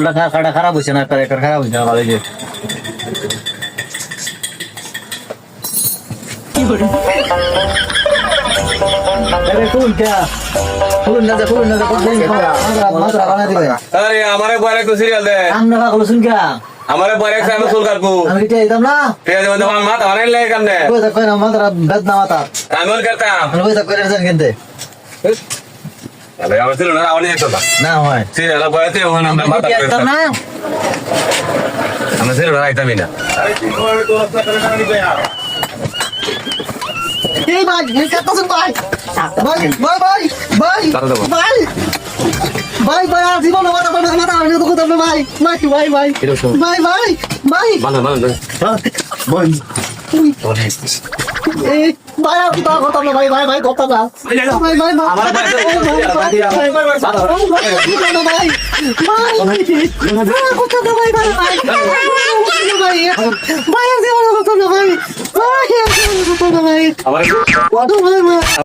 কাটা খারাপ হয়েছে না, একটা খারাপ হয়েছে না, ভালো যে আমারে বড় একটু সিরিয়াল দে আমারে বড় এক আমি চুল কাটবো ঠিক আছে বন্ধু আমার মাথা অনেক লাগে কেমনে আমি মন করতাম তাহলে আমার ছিল না অনেক একটা না হয় সিরিয়াল বয়তে ওখানে আমরা মাথা করতাম আমরা ছিল না আইতামই না এই ভাই কাটতাছেন ভাই ভাই আর জীবন মাথা আমি তো কথা ভাই ভালো ভাই এই ভাই আর কথা কথা না ভাই কথা না ভাই